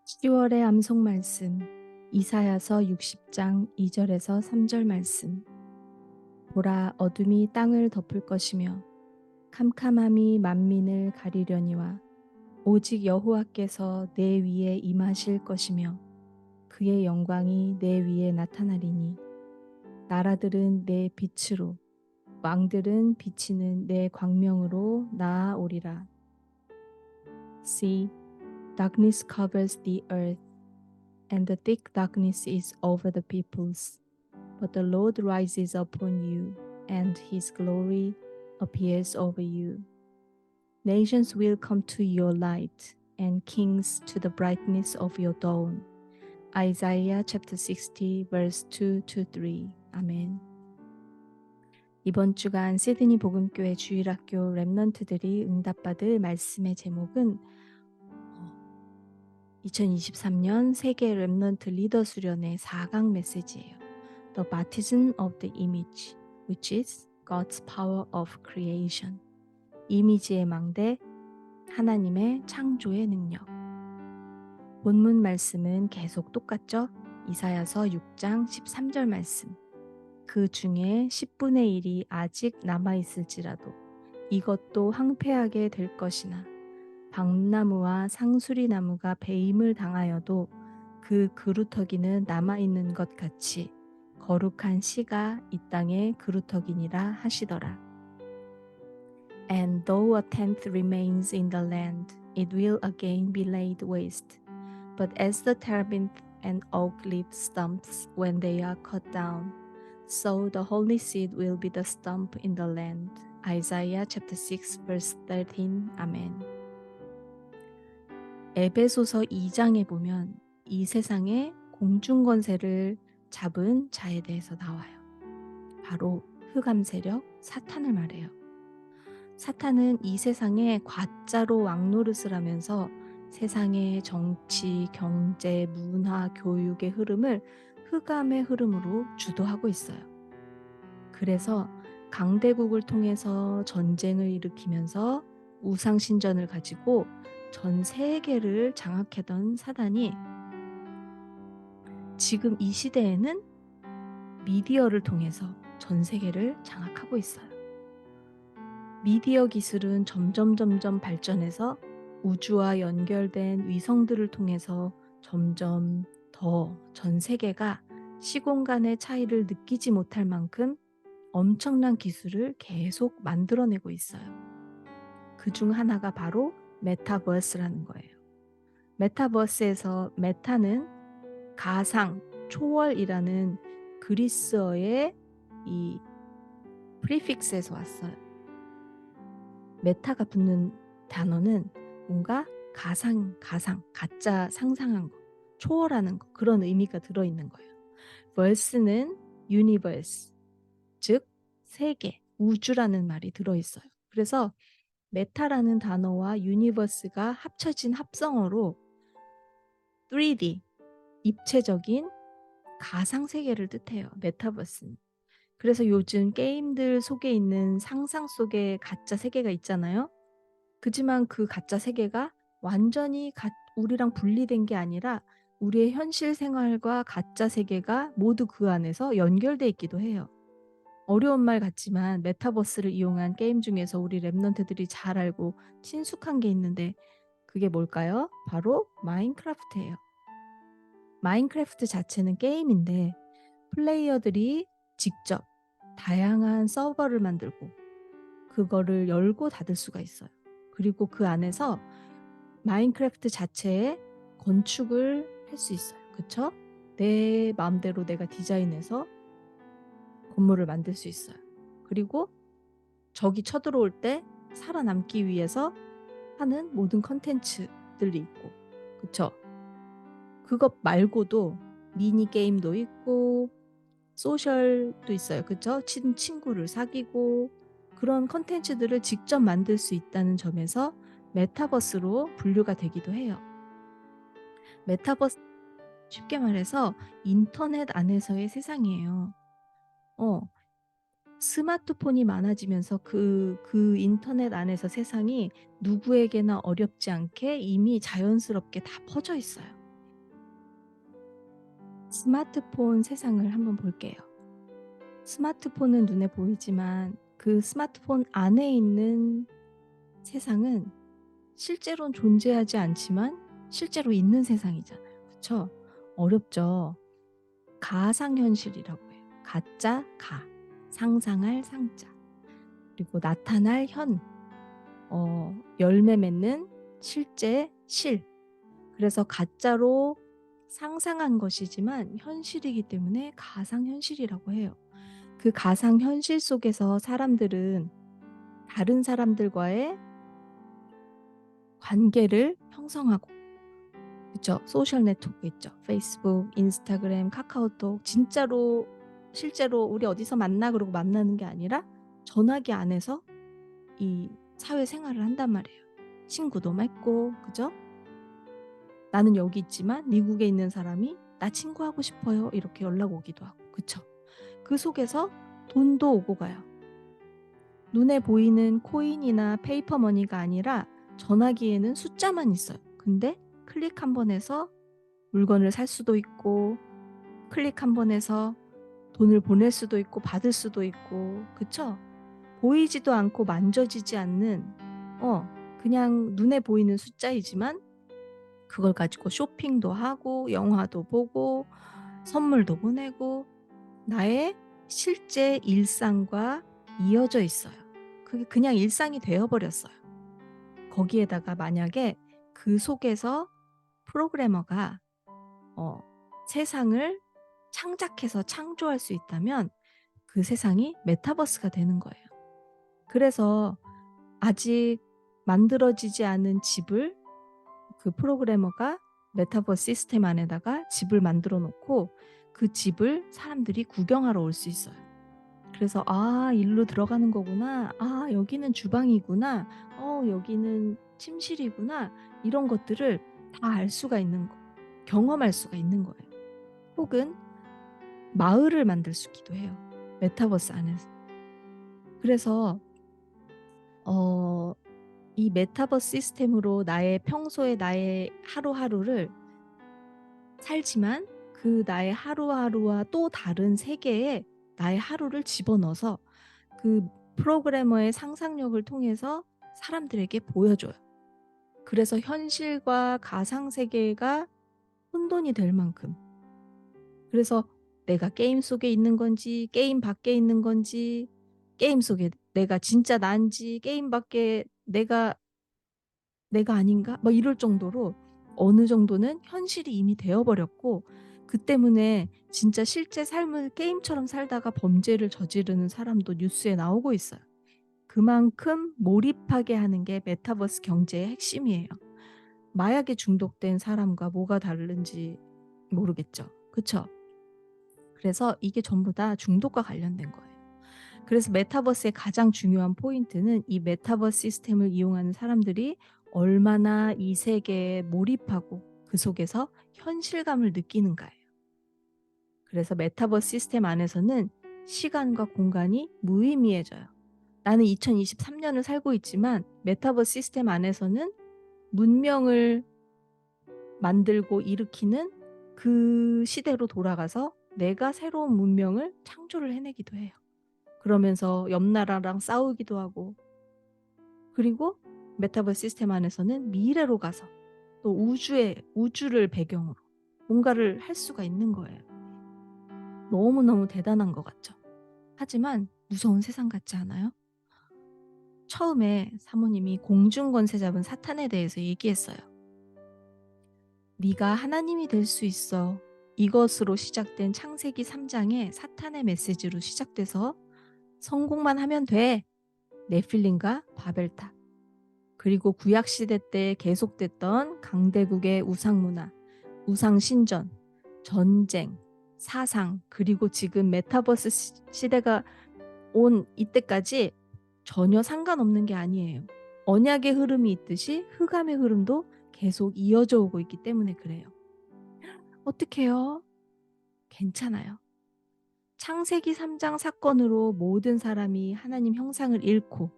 10월의 암송 말씀 이사야서 60장 2절에서 3절 말씀. 보라, 어둠이 땅을 덮을 것이며 캄캄함이 만민을 가리려니와 오직 여호와께서 내 위에 임하실 것이며 그의 영광이 내 위에 나타나리니 나라들은 내 빛으로 왕들은 비치는 내 광명으로 나아오리라. See, darkness covers the earth, and the thick darkness is over the peoples. But the Lord rises upon you, and his glory appears over you. Nations will come to your light, and kings to the brightness of your dawn. Isaiah chapter 60, verse 2 to 3. 아멘. 이번 주간 시드니 복음교회 주일학교 랩넌트들이 응답받을 말씀의 제목은 2023년 세계 랩넌트 리더 수련의 4강 메시지예요. The Baptism of the Image, which is God's Power of Creation. 이미지의 망대, 하나님의 창조의 능력. 본문 말씀은 계속 똑같죠? 이사야서 6장 13절 말씀. 그 중에 10분의 1이 아직 남아있을지라도 이것도 황폐하게 될 것이나 박나무와 상수리나무가 배임을 당하여도 그 그루터기는 남아있는 것 같이 거룩한 씨가 이 땅에 그루터기니라 하시더라. And though a tenth remains in the land, it will again be laid waste. But as the terebinth and oak leave stumps when they are cut down, so the holy seed will be the stump in the land. Isaiah chapter 6 verse 13. 아멘. 에베소서 2장에 보면 이 세상의 공중권세를 잡은 자에 대해서 나와요. 바로 흑암 세력 사탄을 말해요. 사탄은 이 세상에 과자로 왕노릇을 하면서 세상의 정치, 경제, 문화, 교육의 흐름을 흑암의 흐름으로 주도하고 있어요. 그래서 강대국을 통해서 전쟁을 일으키면서 우상신전을 가지고 전 세계를 장악하던 사단이 지금 이 시대에는 미디어를 통해서 전 세계를 장악하고 있어요. 미디어 기술은 점점 발전해서 우주와 연결된 위성들을 통해서 점점 더 전 세계가 시공간의 차이를 느끼지 못할 만큼 엄청난 기술을 계속 만들어내고 있어요. 그중 하나가 바로 메타버스라는 거예요. 메타버스에서 메타는 가상, 초월이라는 그리스어의 이 프리픽스에서 왔어요. 메타가 붙는 단어는 뭔가 가상, 가짜 상상한 거, 초월하는 거, 그런 의미가 들어있는 거예요. verse는 universe, 즉 세계, 우주라는 말이 들어있어요. 그래서 메타라는 단어와 유니버스가 합쳐진 합성어로 3D, 입체적인 가상세계를 뜻해요. 메타버스는. 그래서 요즘 게임들 속에 있는 상상 속의 가짜 세계가 있잖아요. 그지만 그 가짜 세계가 완전히 우리랑 분리된 게 아니라 우리의 현실 생활과 가짜 세계가 모두 그 안에서 연결돼 있기도 해요. 어려운 말 같지만 메타버스를 이용한 게임 중에서 우리 랩넌트들이 잘 알고 친숙한 게 있는데 그게 뭘까요? 바로 마인크래프트예요. 마인크래프트 자체는 게임인데 플레이어들이 직접 다양한 서버를 만들고 그거를 열고 닫을 수가 있어요. 그리고 그 안에서 마인크래프트 자체의 건축을 할 수 있어요. 그쵸? 내 마음대로 내가 디자인해서 건물을 만들 수 있어요. 그리고 적이 쳐들어올 때 살아남기 위해서 하는 모든 컨텐츠들이 있고, 그쵸? 그것 말고도 미니 게임도 있고 소셜도 있어요. 그쵸? 친구를 사귀고 그런 컨텐츠들을 직접 만들 수 있다는 점에서 메타버스로 분류가 되기도 해요. 메타버스 쉽게 말해서 인터넷 안에서의 세상이에요. 스마트폰이 많아지면서 그 인터넷 안에서 세상이 누구에게나 어렵지 않게 이미 자연스럽게 다 퍼져 있어요. 스마트폰 세상을 한번 볼게요. 스마트폰은 눈에 보이지만 그 스마트폰 안에 있는 세상은 실제로는 존재하지 않지만 실제로 있는 세상이잖아요. 그쵸? 어렵죠? 가상현실이라고 해요. 가짜 가, 상상할 상자, 그리고 나타날 현, 열매 맺는 실제 실. 그래서 가짜로 상상한 것이지만 현실이기 때문에 가상현실이라고 해요. 그 가상현실 속에서 사람들은 다른 사람들과의 관계를 형성하고, 그쵸? 소셜 네트워크 있죠. 페이스북, 인스타그램, 카카오톡. 진짜로 실제로 "우리 어디서 만나." 그러고 만나는 게 아니라 전화기 안에서 이 사회생활을 한단 말이에요. 친구도 맺고, 그죠? 나는 여기 있지만 미국에 있는 사람이 "나 친구하고 싶어요." 이렇게 연락 오기도 하고, 그쵸? 그 속에서 돈도 오고 가요. 눈에 보이는 코인이나 페이퍼 머니가 아니라 전화기에는 숫자만 있어요. 근데 클릭 한 번 해서 물건을 살 수도 있고, 클릭 한 번 해서 돈을 보낼 수도 있고 받을 수도 있고, 그쵸? 보이지도 않고 만져지지 않는, 그냥 눈에 보이는 숫자이지만 그걸 가지고 쇼핑도 하고 영화도 보고 선물도 보내고 나의 실제 일상과 이어져 있어요. 그게 그냥 일상이 되어 버렸어요. 거기에다가 만약에 그 속에서 프로그래머가 어 세상을 창작해서 창조할 수 있다면 그 세상이 메타버스가 되는 거예요. 그래서 아직 만들어지지 않은 집을 그 프로그래머가 메타버스 시스템 안에다가 집을 만들어 놓고 그 집을 사람들이 구경하러 올 수 있어요. 그래서 '아 일로 들어가는 거구나. 아 여기는 주방이구나. 여기는 침실이구나.' 이런 것들을 다 알 수가 있는 거, 경험할 수가 있는 거예요. 혹은 마을을 만들 수 있기도 해요, 메타버스 안에서. 그래서 어 이 메타버스 시스템으로 나의 평소의 나의 하루하루를 살지만 그 나의 하루하루와 또 다른 세계에 나의 하루를 집어넣어서 그 프로그래머의 상상력을 통해서 사람들에게 보여줘요. 그래서 현실과 가상 세계가 혼돈이 될 만큼, 그래서 내가 게임 속에 있는 건지 게임 밖에 있는 건지, 게임 속에 내가 진짜 난지 게임 밖에 내가 아닌가? 막 이럴 정도로 어느 정도는 현실이 이미 되어 버렸고, 그 때문에 진짜 실제 삶을 게임처럼 살다가 범죄를 저지르는 사람도 뉴스에 나오고 있어요. 그만큼 몰입하게 하는 게 메타버스 경제의 핵심이에요. 마약에 중독된 사람과 뭐가 다른지 모르겠죠. 그쵸? 그래서 이게 전부 다 중독과 관련된 거예요. 그래서 메타버스의 가장 중요한 포인트는 이 메타버스 시스템을 이용하는 사람들이 얼마나 이 세계에 몰입하고 그 속에서 현실감을 느끼는가예요. 그래서 메타버스 시스템 안에서는 시간과 공간이 무의미해져요. 나는 2023년을 살고 있지만 메타버스 시스템 안에서는 문명을 만들고 일으키는 그 시대로 돌아가서 내가 새로운 문명을 창조를 해내기도 해요. 그러면서 옆 나라랑 싸우기도 하고, 그리고 메타버스 시스템 안에서는 미래로 가서 또 우주를 배경으로 뭔가를 할 수가 있는 거예요. 너무너무 대단한 것 같죠. 하지만 무서운 세상 같지 않아요? 처음에 사모님이 공중권세 잡은 사탄에 대해서 얘기했어요. "네가 하나님이 될 수 있어." 이것으로 시작된 창세기 3 장의 사탄의 메시지로 시작돼서 "성공만 하면 돼." 네필림과 바벨탑, 그리고 구약 시대 때 계속됐던 강대국의 우상 문화, 우상 신전, 전쟁, 사상, 그리고 지금 메타버스 시대가 온 이때까지 전혀 상관없는 게 아니에요. 언약의 흐름이 있듯이 흑암의 흐름도 계속 이어져 오고 있기 때문에 그래요. 어떡해요? 괜찮아요. 창세기 3장 사건으로 모든 사람이 하나님 형상을 잃고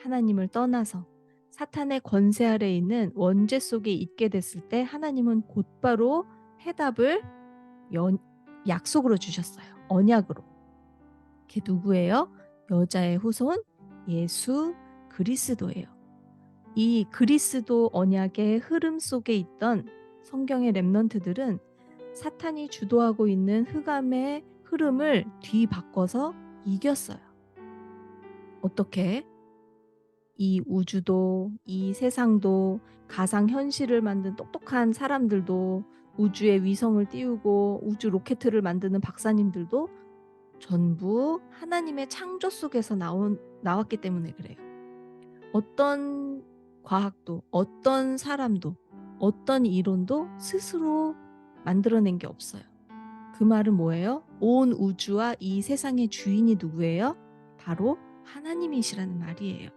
하나님을 떠나서 사탄의 권세 아래 있는 원죄 속에 있게 됐을 때 하나님은 곧바로 해답을 약속으로 주셨어요. 언약으로. 그게 누구예요? 여자의 후손 예수 그리스도예요. 이 그리스도 언약의 흐름 속에 있던 성경의 렘넌트들은 사탄이 주도하고 있는 흑암의 흐름을 뒤바꿔서 이겼어요. 어떻게? 이 우주도, 이 세상도, 가상 현실을 만든 똑똑한 사람들도, 우주에 위성을 띄우고 우주 로켓을 만드는 박사님들도 전부 하나님의 창조 속에서 나왔기 때문에 그래요. 어떤 과학도, 어떤 사람도, 어떤 이론도 스스로 만들어낸 게 없어요. 그 말은 뭐예요? 온 우주와 이 세상의 주인이 누구예요? 바로 하나님이시라는 말이에요.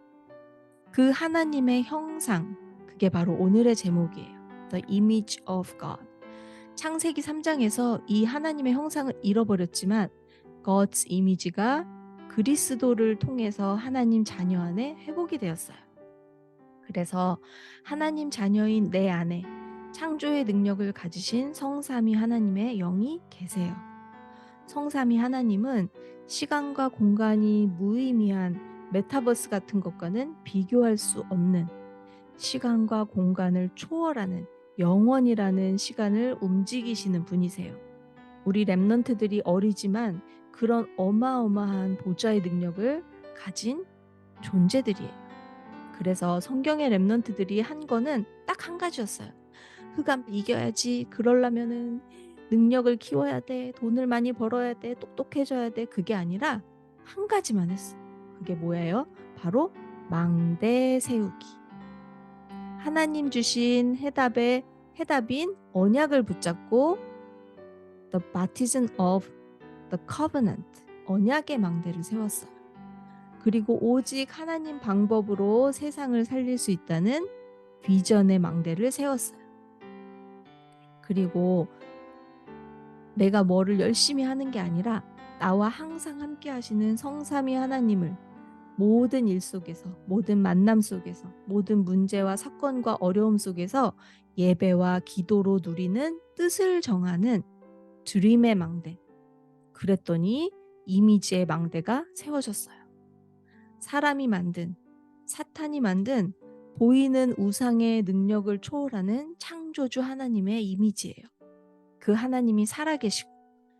그 하나님의 형상, 그게 바로 오늘의 제목이에요. The image of God. 창세기 3장에서 이 하나님의 형상을 잃어버렸지만 God's image가 그리스도를 통해서 하나님 자녀 안에 회복이 되었어요. 그래서 하나님 자녀인 내 안에 창조의 능력을 가지신 성삼위 하나님의 영이 계세요. 성삼위 하나님은 시간과 공간이 무의미한 메타버스 같은 것과는 비교할 수 없는, 시간과 공간을 초월하는 영원이라는 시간을 움직이시는 분이세요. 우리 렘넌트들이 어리지만 그런 어마어마한 보좌의 능력을 가진 존재들이에요. 그래서 성경의 렘넌트들이 한 거는 딱 한 가지였어요. 흑암 이겨야지. 그러려면은 능력을 키워야 돼. 돈을 많이 벌어야 돼. 똑똑해져야 돼. 그게 아니라 한 가지만 했어. 그게 뭐예요? 바로 망대 세우기. 하나님 주신 해답인 언약을 붙잡고 The baptism of the covenant, 언약의 망대를 세웠어요. 그리고 오직 하나님 방법으로 세상을 살릴 수 있다는 비전의 망대를 세웠어요. 그리고 내가 뭐를 열심히 하는 게 아니라 나와 항상 함께 하시는 성삼위 하나님을 모든 일 속에서, 모든 만남 속에서, 모든 문제와 사건과 어려움 속에서 예배와 기도로 누리는 뜻을 정하는 드림의 망대. 그랬더니 이미지의 망대가 세워졌어요. 사람이 만든, 사탄이 만든 보이는 우상의 능력을 초월하는 창조주 하나님의 이미지예요. 그 하나님이 살아계시고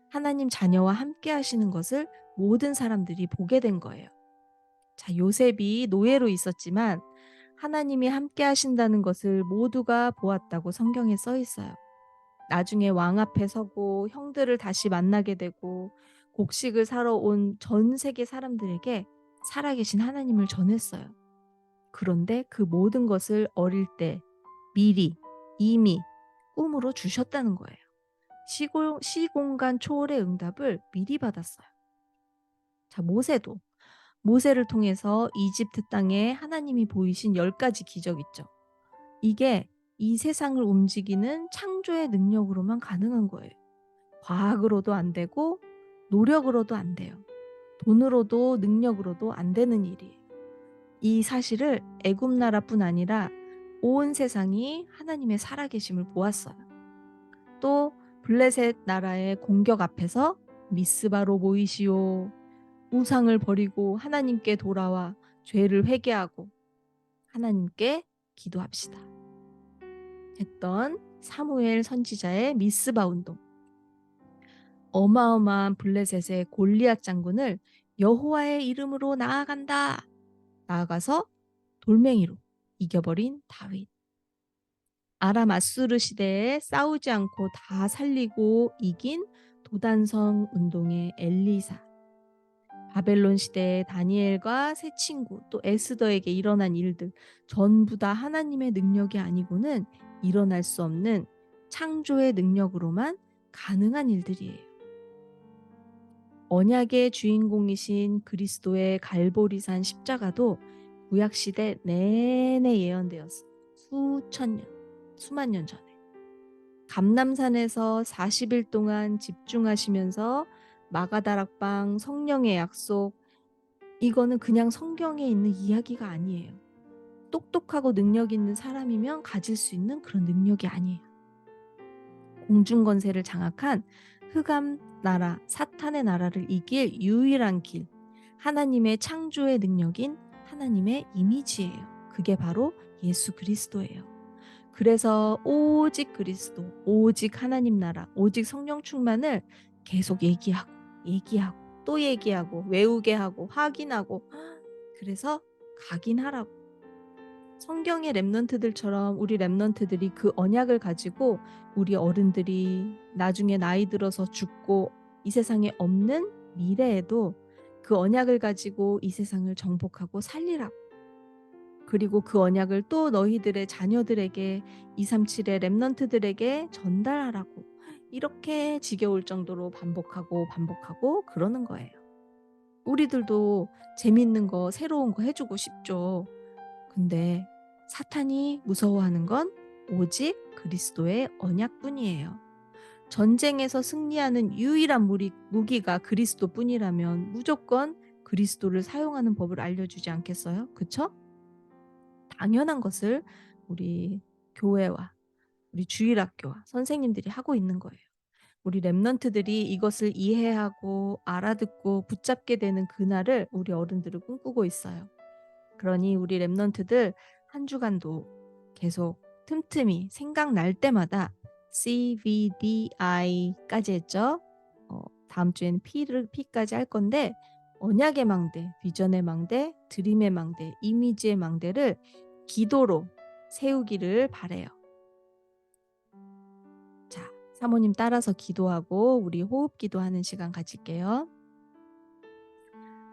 하나님 자녀와 함께 하시는 것을 모든 사람들이 보게 된 거예요. 자, 요셉이 노예로 있었지만 하나님이 함께 하신다는 것을 모두가 보았다고 성경에 써 있어요. 나중에 왕 앞에 서고 형들을 다시 만나게 되고 곡식을 사러 온 전 세계 사람들에게 살아계신 하나님을 전했어요. 그런데 그 모든 것을 어릴 때 미리 이미 꿈으로 주셨다는 거예요. 시공간 초월의 응답을 미리 받았어요. 자, 모세를 통해서 이집트 땅에 하나님이 보이신 10가지 기적 있죠. 이게 이 세상을 움직이는 창조의 능력으로만 가능한 거예요. 과학으로도 안 되고 노력으로도 안 돼요. 돈으로도 능력으로도 안 되는 일이에요. 이 사실을 애굽 나라뿐 아니라 온 세상이 하나님의 살아계심을 보았어요. 또 블레셋 나라의 공격 앞에서 미스바로 모이시오. 우상을 버리고 하나님께 돌아와 죄를 회개하고 하나님께 기도합시다 했던 사무엘 선지자의 미스바 운동. 어마어마한 블레셋의 골리앗 장군을 여호와의 이름으로 나아가서 돌멩이로 이겨버린 다윗. 아람 아수르 시대에 싸우지 않고 다 살리고 이긴 도단성 운동의 엘리사. 바벨론 시대의 다니엘과 세 친구, 또 에스더에게 일어난 일들 전부 다 하나님의 능력이 아니고는 일어날 수 없는 창조의 능력으로만 가능한 일들이에요. 언약의 주인공이신 그리스도의 갈보리산 십자가도 구약시대 내내 예언되었어요. 수만 년 전에. 감람산에서 40일 동안 집중하시면서 마가다락방, 성령의 약속, 이거는 그냥 성경에 있는 이야기가 아니에요. 똑똑하고 능력 있는 사람이면 가질 수 있는 그런 능력이 아니에요. 공중권세를 장악한 흑암 나라, 사탄의 나라를 이길 유일한 길, 하나님의 창조의 능력인 하나님의 이미지예요. 그게 바로 예수 그리스도예요. 그래서 오직 그리스도, 오직 하나님 나라, 오직 성령 충만을 계속 얘기하고, 얘기하고, 또 얘기하고, 외우게 하고, 확인하고, 그래서 각인하라고. 성경의 렘넌트들처럼 우리 렘넌트들이 그 언약을 가지고 우리 어른들이 나중에 나이 들어서 죽고 이 세상에 없는 미래에도 그 언약을 가지고 이 세상을 정복하고 살리라고. 그리고 그 언약을 또 너희들의 자녀들에게 237의 렘넌트들에게 전달하라고. 이렇게 지겨울 정도로 반복하고 반복하고 그러는 거예요. 우리들도 재밌는 거 새로운 거 해주고 싶죠. 근데 사탄이 무서워하는 건 오직 그리스도의 언약뿐이에요. 전쟁에서 승리하는 유일한 무기가 그리스도뿐이라면 무조건 그리스도를 사용하는 법을 알려주지 않겠어요? 그쵸? 당연한 것을 우리 교회와 우리 주일학교와 선생님들이 하고 있는 거예요. 우리 랩런트들이 이것을 이해하고 알아듣고 붙잡게 되는 그날을 우리 어른들은 꿈꾸고 있어요. 그러니 우리 랩런트들 한 주간도 계속 틈틈이 생각날 때마다 CVDI까지 했죠. 다음 주에는 P까지 할 건데 언약의 망대, 비전의 망대, 드림의 망대, 이미지의 망대를 기도로 세우기를 바래요. 자, 사모님 따라서 기도하고 우리 호흡 기도하는 시간 가질게요.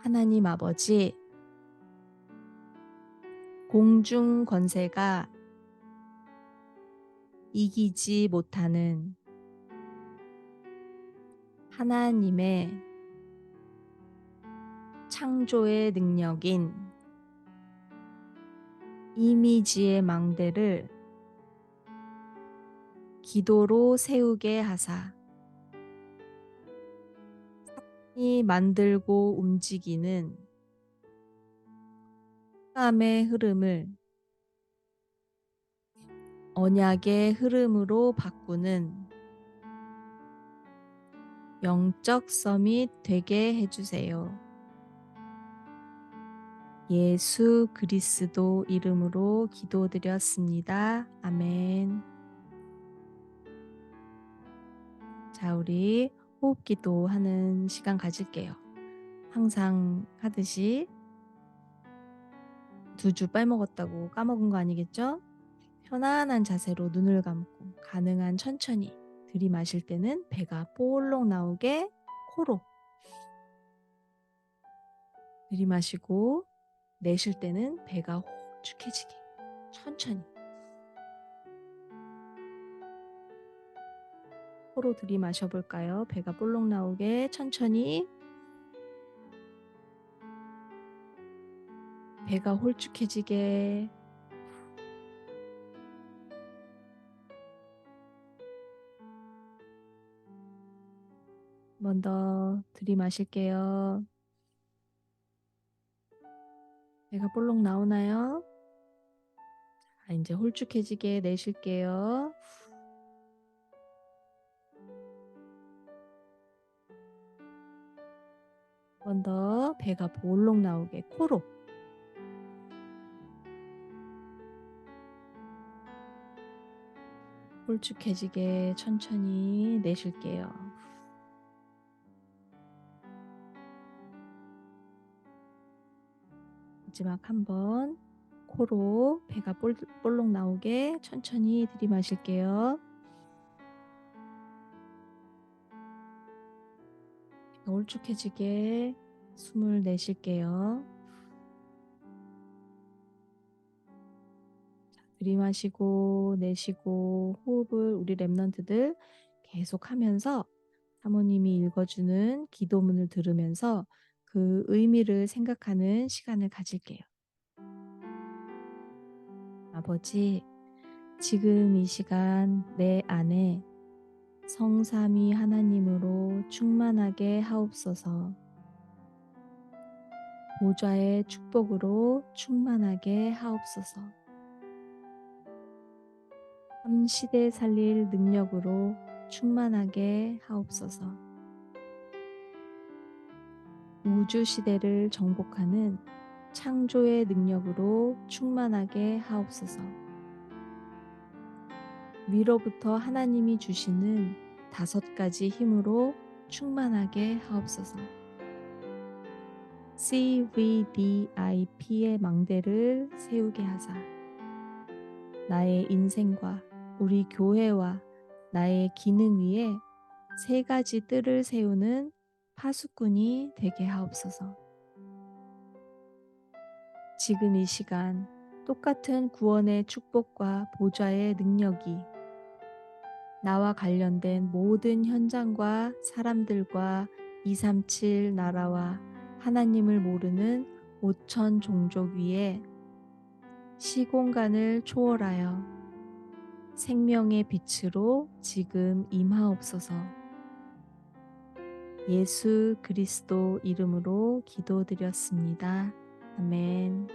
하나님 아버지, 공중 권세가 이기지 못하는 하나님의 창조의 능력인 이미지의 망대를 기도로 세우게 하사 이 만들고 움직이는 흑암의 흐름을 언약의 흐름으로 바꾸는 영적 서밋 되게 해주세요. 예수 그리스도 이름으로 기도드렸습니다. 아멘. 자, 우리 호흡 기도하는 시간 가질게요. 항상 하듯이 2주 빼먹었다고 까먹은 거 아니겠죠? 편안한 자세로 눈을 감고 가능한 천천히 들이마실 때는 배가 볼록 나오게 코로 들이마시고 내쉴 때는 배가 홀쭉해지게 천천히 코로 들이마셔 볼까요? 배가 볼록 나오게 천천히 배가 홀쭉해지게 한 번 더 들이마실게요. 배가 볼록 나오나요? 자, 이제 홀쭉해지게 내쉴게요. 한 번 더 배가 볼록 나오게 코로 홀쭉해지게 천천히 내쉴게요. 마지막 한 번 코로 배가 볼록 나오게 천천히 들이마실게요. 배가 홀쭉해지게 숨을 내쉴게요. 들이마시고 내쉬고 호흡을 우리 랩런트들 계속하면서 사모님이 읽어주는 기도문을 들으면서 그 의미를 생각하는 시간을 가질게요. 아버지, 지금 이 시간 내 안에 성삼위 하나님으로 충만하게 하옵소서. 보좌의 축복으로 충만하게 하옵소서. 3시대 살릴 능력으로 충만하게 하옵소서. 우주 시대를 정복하는 창조의 능력으로 충만하게 하옵소서. 위로부터 하나님이 주시는 5가지 힘으로 충만하게 하옵소서. CVDIP의 망대를 세우게 하사 나의 인생과 우리 교회와 나의 기능 위에 3가지 뜰을 세우는 파수꾼이 되게 하옵소서. 지금 이 시간 똑같은 구원의 축복과 보좌의 능력이 나와 관련된 모든 현장과 사람들과 237 나라와 하나님을 모르는 5천 종족 위에 시공간을 초월하여 생명의 빛으로 지금 임하옵소서. 예수 그리스도 이름으로 기도드렸습니다. 아멘.